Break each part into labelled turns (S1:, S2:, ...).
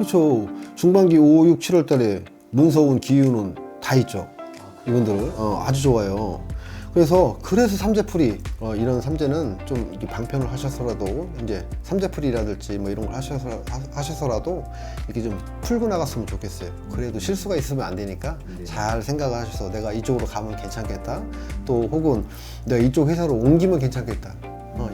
S1: 그렇죠. 중반기 5, 6, 7월 달에 문서운, 기운은 다 있죠. 이분들 아주 좋아요. 그래서 삼재풀이 이런 삼재는 좀 이렇게 방편을 하셔서라도 이제 삼재풀이라든지 뭐 이런 걸 하셔서라도 이렇게 좀 풀고 나갔으면 좋겠어요. 그래도 실수가 있으면 안 되니까 잘 생각을 하셔서 내가 이쪽으로 가면 괜찮겠다. 또 혹은 내가 이쪽 회사로 옮기면 괜찮겠다.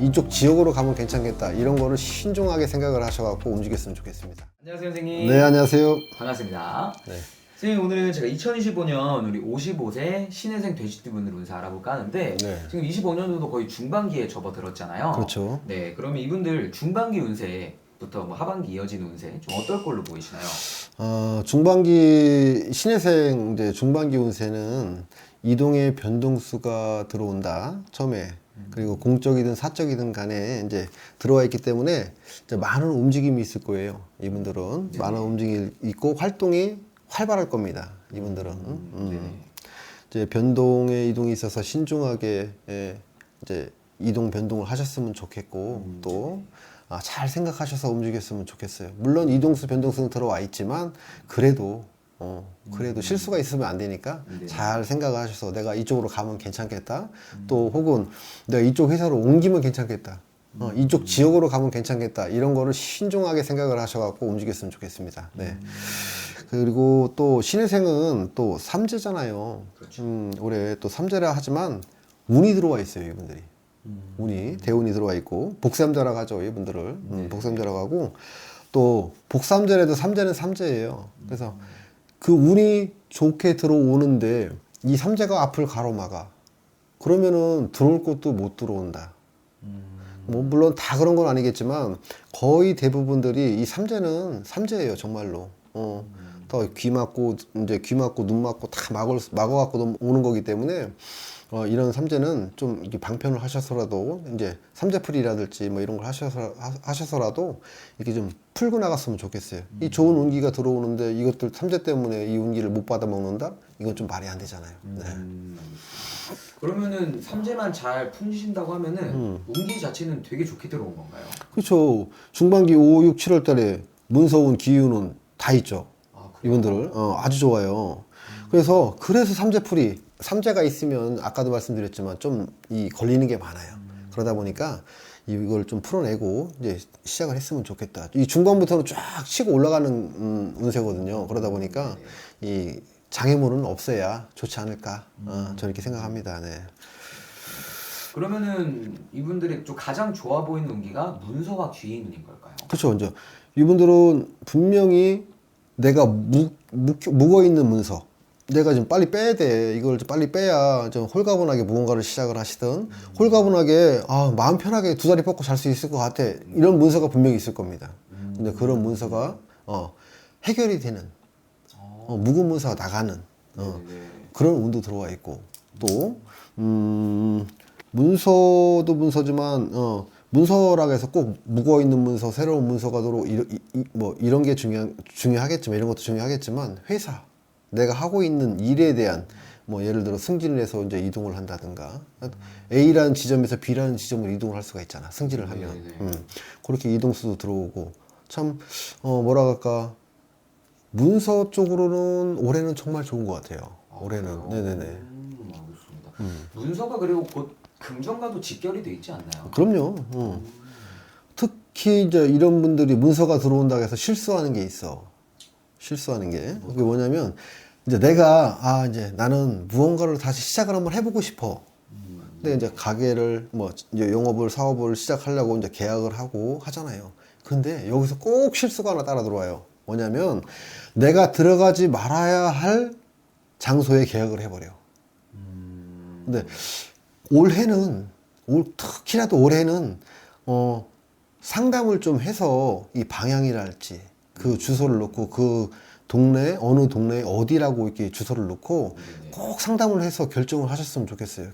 S1: 이쪽 지역으로 가면 괜찮겠다. 이런 거를 신중하게 생각을 하셔갖고 움직였으면 좋겠습니다.
S2: 안녕하세요, 선생님.
S1: 네, 안녕하세요.
S2: 반갑습니다.
S1: 네.
S2: 선생님, 오늘은 제가 2025년 우리 55세 신혜생 돼지띠분들 운세 알아볼까 하는데
S1: 네.
S2: 지금 25년도도 거의 중반기에 접어들었잖아요.
S1: 그렇죠.
S2: 네, 그러면 이분들 중반기 운세부터 뭐 하반기 이어지는 운세 좀 어떨 걸로 보이시나요?
S1: 중반기 신혜생 이제 중반기 운세는 이동의 변동수가 들어온다. 처음에. 그리고 공적이든 사적이든 간에 이제 들어와 있기 때문에 이제 많은 움직임이 있을 거예요. 이분들은 많은 움직임이 있고 활동이 활발할 겁니다. 이분들은 이제 변동의 이동이 있어서 신중하게 이제 이동 변동을 하셨으면 좋겠고 또 잘 생각하셔서 움직였으면 좋겠어요. 물론 이동수 변동수는 들어와 있지만 그래도 실수가 있으면 안 되니까 잘 생각을 하셔서 내가 이쪽으로 가면 괜찮겠다. 또 혹은 내가 이쪽 회사로 옮기면 괜찮겠다. 이쪽 지역으로 가면 괜찮겠다. 이런 거를 신중하게 생각을 하셔갖고 움직였으면 좋겠습니다. 네. 그리고 또 신혜생은 또 삼재잖아요.
S2: 그렇죠.
S1: 올해 또 삼재라 하지만 운이 들어와 있어요, 이분들이. 운이, 대운이 들어와 있고, 복삼재라고 하죠, 이분들을. 복삼재라고 하고, 또 복삼재라도 삼재는 삼재예요. 그래서 그 운이 좋게 들어오는데 이 삼재가 앞을 가로막아. 그러면은 들어올 것도 못 들어온다. 뭐 물론 다 그런 건 아니겠지만 거의 대부분들이 이 삼재는 삼재예요, 정말로. 더 귀 막고 이제 귀 막고 눈 막고 다 막아갖고 오는 거기 때문에 이런 삼재는 좀 이렇게 방편을 하셔서라도 이제 삼재풀이라든지 뭐 이런 걸 하셔서라도 이렇게 좀 풀고 나갔으면 좋겠어요. 이 좋은 운기가 들어오는데 이것들 삼재 때문에 이 운기를 못 받아 먹는다? 이건 좀 말이 안 되잖아요. 네.
S2: 그러면은 삼재만 잘 푸신다고 하면은 운기 자체는 되게 좋게 들어온 건가요?
S1: 그렇죠. 중반기 5, 6, 7월 달에 문서운, 기운은 다 있죠. 이분들 아주 좋아요. 그래서 삼재풀이 삼재가 있으면 아까도 말씀드렸지만 좀 이 걸리는 게 많아요. 그러다 보니까 이걸 좀 풀어내고 이제 시작을 했으면 좋겠다. 이 중반부터는 쫙 치고 올라가는 운세거든요. 그러다 보니까 이 장애물은 없어야 좋지 않을까. 저는 이렇게 생각합니다. 네.
S2: 그러면은 이분들의 좀 가장 좋아 보이는 운기가 문서와 귀인 운인 걸까요?
S1: 그렇죠. 이제 이분들은 분명히 내가 묵어 있는 문서, 내가 지금 빨리 빼야 돼. 이걸 좀 빨리 빼야 좀 홀가분하게 무언가를 시작을 하시든 홀가분하게 마음 편하게 두 다리 뻗고 잘 수 있을 것 같아. 이런 문서가 분명히 있을 겁니다. 근데 그런 문서가 해결이 되는 묵은 문서가 나가는 그런 운도 들어와 있고 또 문서도 문서지만 문서라고 해서 꼭 묵어 있는 문서, 새로운 문서가 뭐 이런 게 중요하겠지만 이런 것도 중요하겠지만 회사, 내가 하고 있는 일에 대한 뭐 예를 들어 승진을 해서 이제 이동을 한다든가 A라는 지점에서 B라는 지점으로 이동을 할 수가 있잖아. 승진을 하면 그렇게 이동수도 들어오고 참 뭐라 할까 문서 쪽으로는 올해는 정말 좋은 것 같아요. 올해는 네네네.
S2: 알겠습니다. 문서가 그리고 곧 금전과도 직결이 돼 있지 않나요?
S1: 그럼요. 특히 이제 이런 분들이 문서가 들어온다고 해서 실수하는 게 있어. 실수하는 게. 그게 뭐냐면, 이제 내가, 이제 나는 무언가를 다시 시작을 한번 해보고 싶어. 근데 이제 가게를, 뭐, 이제 영업을, 사업을 시작하려고 이제 계약을 하고 하잖아요. 근데 여기서 꼭 실수가 하나 따라 들어와요. 뭐냐면, 내가 들어가지 말아야 할 장소에 계약을 해버려. 근데 특히나도 올해는, 상담을 좀 해서 이 방향이랄지, 그 주소를 넣고 그 동네 어느 동네에 어디라고 이렇게 주소를 넣고 꼭 상담을 해서 결정을 하셨으면 좋겠어요.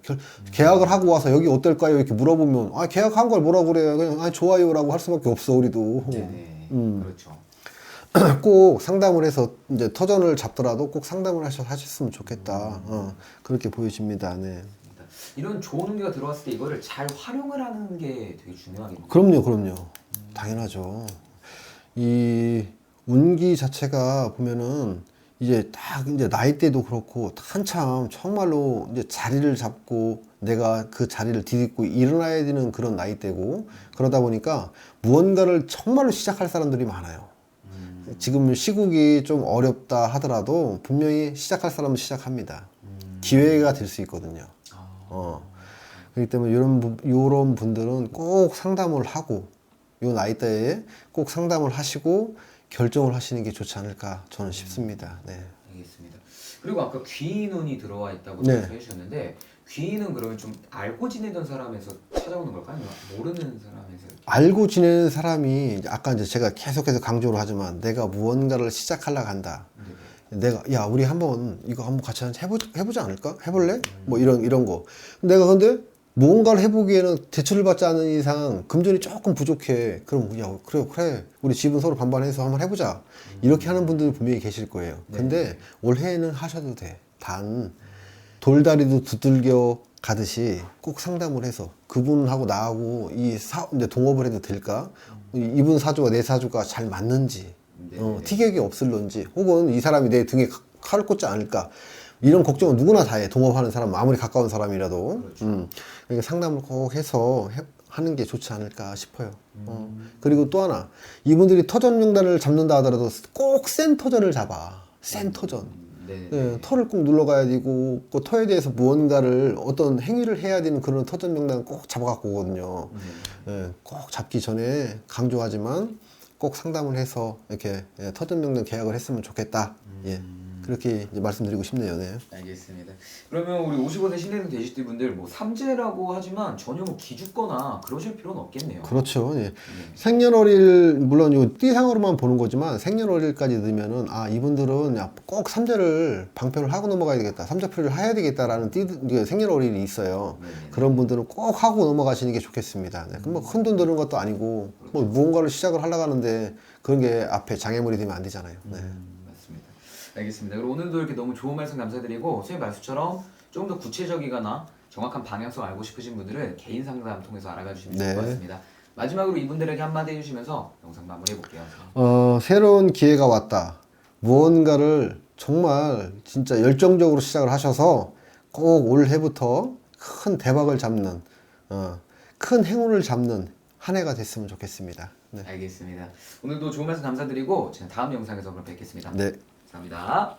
S1: 계약을 하고 와서 여기 어떨까요? 이렇게 물어보면 계약한 걸 뭐라고 그래요? 그냥 좋아요라고 할 수밖에 없어 우리도.
S2: 네네. 그렇죠.
S1: 꼭 상담을 해서 이제 터전을 잡더라도 꼭 상담을 하셨으면 좋겠다. 그렇게 보여집니다. 네.
S2: 이런 좋은 운기가 들어왔을 때 이거를 잘 활용을 하는 게 되게 중요하겠네요.
S1: 그럼요. 당연하죠. 운기 자체가 보면은 이제 딱 이제 나이대도 그렇고 한참 정말로 이제 자리를 잡고 내가 그 자리를 디딛고 일어나야 되는 그런 나이대고 그러다 보니까 무언가를 정말로 시작할 사람들이 많아요. 지금 시국이 좀 어렵다 하더라도 분명히 시작할 사람은 시작합니다. 기회가 될 수 있거든요. 그렇기 때문에 이런 분들은 꼭 상담을 하고 요 나이대에 꼭 상담을 하시고 결정을 하시는 게 좋지 않을까 저는 싶습니다. 네.
S2: 알겠습니다. 그리고 아까 귀인운이 들어와 있다고
S1: 네.
S2: 말씀해 주셨는데 귀인은 그러면 좀 알고 지내던 사람에서 찾아오는 걸까요? 아니면 모르는 사람에서 이렇게?
S1: 알고 지내는 사람이 이제 아까 이제 제가 계속해서 강조를 하지만 내가 무언가를 시작하려고 한다. 내가 야 우리 한번 이거 한번 같이 해보지 않을까? 해볼래? 뭐 이런 거. 내가 근데 무언가를 해보기에는 대출을 받지 않는 이상 금전이 조금 부족해. 그럼 야 그래 우리 집은 서로 반반해서 한번 해보자. 이렇게 하는 분들이 분명히 계실 거예요. 근데 올해는 하셔도 돼. 단 돌다리도 두들겨 가듯이 꼭 상담을 해서 그분하고 나하고 이제 동업을 해도 될까? 이분 사주와 내 사주가 잘 맞는지, 티격이 없을런지, 혹은 이 사람이 내 등에 칼을 꽂지 않을까? 이런 걱정은 누구나 다 해. 동업하는 사람, 아무리 가까운 사람이라도. 그러니까 상담을 꼭 해서 하는 게 좋지 않을까 싶어요. 그리고 또 하나, 이분들이 터전명단을 잡는다 하더라도 꼭 센 터전을 잡아. 센 터전. 네, 터를 꼭 눌러가야 되고 그 터에 대해서 무언가를 어떤 행위를 해야 되는 그런 터전 명단 꼭 잡아갖고 오거든요. 네, 꼭 잡기 전에 강조하지만 꼭 상담을 해서 이렇게 터전 명단 계약을 했으면 좋겠다. 예, 그렇게 이제 말씀드리고 싶네요. 네.
S2: 알겠습니다. 그러면 우리 55세 신혜생 돼지띠 분들 뭐 삼재라고 하지만 전혀 뭐 기죽거나 그러실 필요는 없겠네요.
S1: 그렇죠. 예. 생년월일 물론 요 띠상으로만 보는 거지만 생년월일까지 넣으면은 아 이분들은 야, 꼭 삼재를 방편을 하고 넘어가야 되겠다, 삼재표를 해야 되겠다라는 생년월일이 있어요. 그런 분들은 꼭 하고 넘어가시는 게 좋겠습니다. 네. 뭐 큰 돈 드는 것도 아니고 뭐 무언가를 시작을 하려고 하는데 그런 게 앞에 장애물이 되면 안 되잖아요. 네.
S2: 맞습니다. 알겠습니다. 그리고 오늘도 이렇게 너무 좋은 말씀 감사드리고 선생님 말씀처럼 조금 더 구체적이거나 정확한 방향성 알고 싶으신 분들은 개인 상담 통해서 알아가 주시면 좋을 것 같습니다. 마지막으로 이분들에게 한마디 해주시면서 영상 마무리해 볼게요.
S1: 새로운 기회가 왔다. 무언가를 정말 진짜 열정적으로 시작을 하셔서 꼭 올해부터 큰 대박을 잡는, 큰 행운을 잡는 한 해가 됐으면 좋겠습니다. 네.
S2: 알겠습니다. 오늘도 좋은 말씀 감사드리고 저는 다음 영상에서 그럼 뵙겠습니다.
S1: 네.
S2: 감사합니다.